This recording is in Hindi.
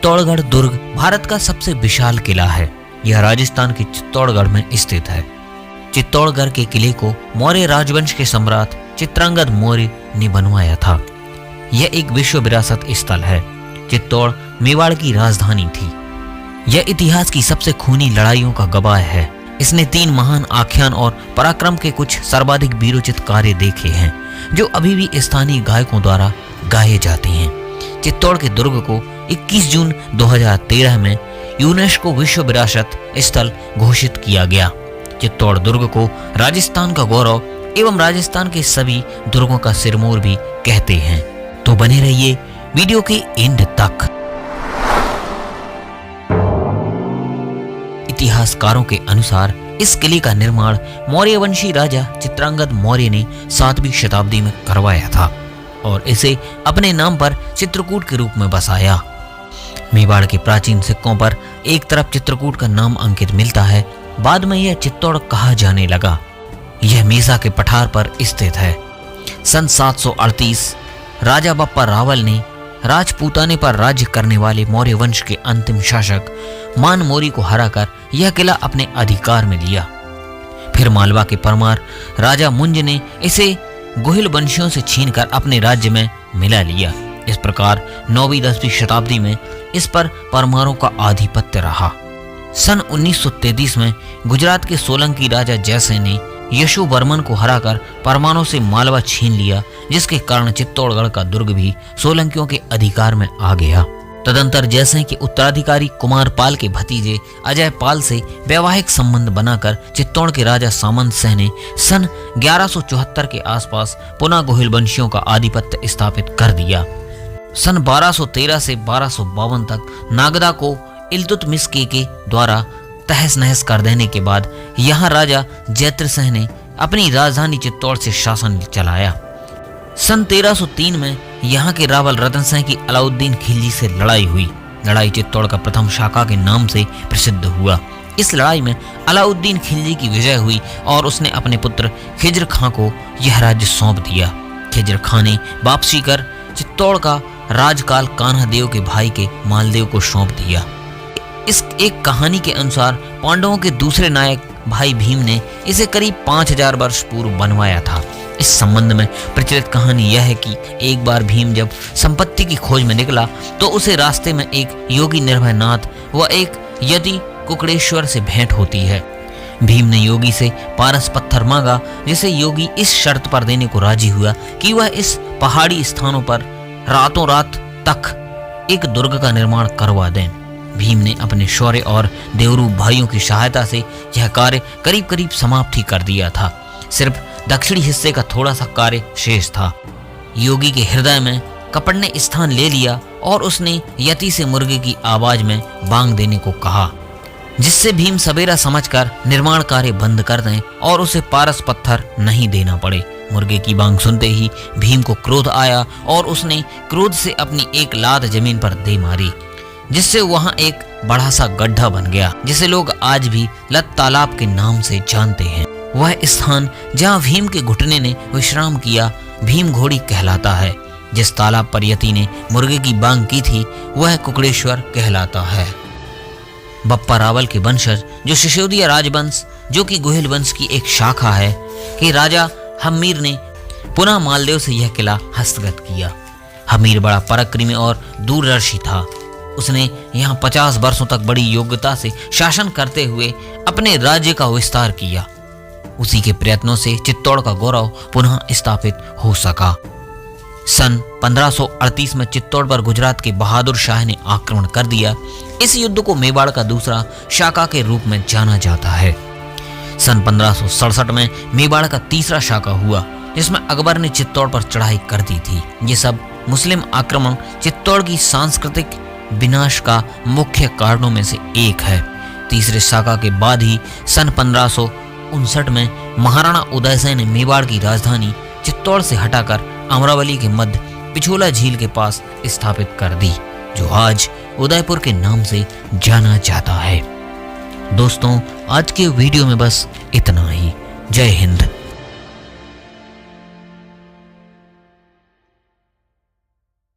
चित्तौड़गढ़ दुर्ग भारत का सबसे विशाल किला है। यह राजस्थान के चित्तौड़गढ़ में स्थित है। चित्तौड़गढ़ के किले को मौर्य राजवंश के सम्राट चित्रांगद मौर्य ने बनवाया था। यह एक विश्व विरासत स्थल है। चित्तौड़ मेवाड़ की राजधानी थी। यह इतिहास की सबसे खूनी लड़ाइयों का गवाह है। इसने 3 महान आख्यान और पराक्रम के कुछ सर्वाधिक वीरोचित कार्य देखे हैं, जो अभी भी स्थानीय गायकों द्वारा गाए जाते हैं। चित्तौड़ के दुर्ग को 21 जून 2013 में यूनेस्को विश्व विरासत स्थल घोषित किया गया। चित्तौड़ दुर्ग को राजस्थान का गौरव एवं राजस्थान के सभी दुर्गों का सिरमौर भी कहते हैं। तो बने रहिए वीडियो के एंड तक। इतिहासकारों के अनुसार इस किले का निर्माण मौर्यवंशी राजा चित्रांगद मौर्य ने 7वीं शताब्दी में करवाया था और इसे अपने नाम पर चित्रकूट के रूप में बसाया। मेवाड़ के प्राचीन सिक्कों पर एक तरफ चित्रकूट का नाम अंकित मिलता है, बाद में यह चित्तौड़ कहा जाने लगा। यह मेसा के पठार पर स्थित है। सन 738 राजा बप्पा रावल ने राजपूताने पर राज्य करने वाले मौर्य वंश के अंतिम शासक मान मौर्य को हराकर यह किला अपने अधिकार में लिया। फिर मालवा के परमार राजा मुंज ने इसे गोहिल वंशियों से छीनकर अपने राज्य में मिला लिया। इस प्रकार 9वीं-10वीं शताब्दी में इस पर परमारों का आधिपत्य रहा। सन 1933 में गुजरात के सोलंकी राजा जयसिंह ने यशोवर्मन को हराकर परमारों से मालवा छीन लिया, जिसके कारण चित्तौड़गढ़ का दुर्ग भी सोलंकियों के अधिकार में आ गया। तदंतर जयसिंह के उत्तराधिकारी कुमार पाल के भतीजे अजय पाल से वैवाहिक संबंध बनाकर चित्तौड़ के राजा सामंत सिंह ने सन 1174 के आसपास पुनः गोहिल वंशियों का आधिपत्य स्थापित कर दिया। सन 1213 से 1252 तक नागदा को इल्तुतमिश के द्वारा तहस नहस कर देने के बाद यहाँ राजा जैत्र सिंह ने अपनी राजधानी चित्तौड़ से शासन चलाया। सन 1303 में यहाँ के रावल रतन सिंह की अलाउद्दीन खिलजी से लड़ाई हुई। लड़ाई चित्तौड़ का प्रथम शाका के नाम से प्रसिद्ध हुआ। इस लड़ाई में अलाउद्दीन खिलजी की विजय हुई और उसने अपने पुत्र खिज्र खां को यह राज्य सौंप दिया। खिज्र खां ने वापसी कर चित्तौड़ का राजकाल कान्हा देव के भाई के मालदेव को सौंप दिया। इस एक कहानी के अनुसार पांडवों के दूसरे नायक भाई भीम ने इसे करीब 5000 वर्ष पूर्व बनवाया था। इस संबंध में प्रचलित कहानी यह है कि एक बार भीम जब संपत्ति की खोज में निकला तो उसे रास्ते में एक योगी निर्भयनाथ व एक यति कुकड़ेश्वर से भेंट होती है। भीम ने योगी से पारस पत्थर मांगा, जिसे योगी इस शर्त पर देने को राजी हुआ कि वह इस पहाड़ी स्थानों पर रातों रात तक एक दुर्ग का निर्माण करवा दें। भीम ने अपने शौर्य और देवरूप भाइयों की सहायता से यह कार्य करीब करीब समाप्त ही कर दिया था। सिर्फ दक्षिणी हिस्से का थोड़ा सा कार्य शेष था। योगी के हृदय में कपट ने स्थान ले लिया और उसने यति से मुर्गे की आवाज में बांग देने को कहा, जिससे भीम सवेरा समझकर निर्माण कार्य बंद कर दें और उसे पारस पत्थर नहीं देना पड़े। मुर्गे की बांग सुनते ही भीम को क्रोध आया और उसने क्रोध से अपनी एक लात जमीन पर दे मारी, जिससे वहां एक बड़ा सा गड्ढा बन गया, जिसे लोग आज भी लत तालाब के नाम से जानते हैं। वह स्थान जहां भीम के घुटने ने विश्राम किया भीम घोड़ी कहलाता है। जिस तालाब पर यति ने मुर्गे की बांग की थी वह कुकड़ेश्वर कहलाता है। बप्पा रावल के वंशज जो सिसोदिया राजवंश, जो कि गोहिल वंश की एक शाखा है, के राजा हमीर ने पुनः मालदेव से यह किला हस्तगत किया। हमीर बड़ा पराक्रमी और दूरदर्शी था। उसने यहाँ 50 वर्षों तक बड़ी योग्यता से शासन करते हुए अपने राज्य का विस्तार किया। उसी के प्रयत्नों से चित्तौड़ का गौरव पुनः स्थापित हो सका। सन 1538 में चित्तौड़ पर गुजरात के बहादुर शाह ने आक्रमण कर दिया। इस युद्ध को मेवाड़ का दूसरा शाका के रूप में जाना जाता है। सन 1567 में मेवाड़ का तीसरा शाका हुआ, जिसमें अकबर ने चित्तौड़ पर चढ़ाई कर दी थी। ये सब मुस्लिम आक्रमण चित्तौड़ की सांस्कृतिक विनाश का मुख्य कारणों में से एक है। तीसरे शाका के बाद ही सन 1559 में महाराणा उदय सिंह ने मेवाड़ की राजधानी चित्तौड़ से हटाकर अमरावली के मध्य पिछोला झील के पास स्थापित कर दी, जो आज उदयपुर के नाम से जाना जाता है। दोस्तों, आज के वीडियो में बस इतना ही। जय हिंद।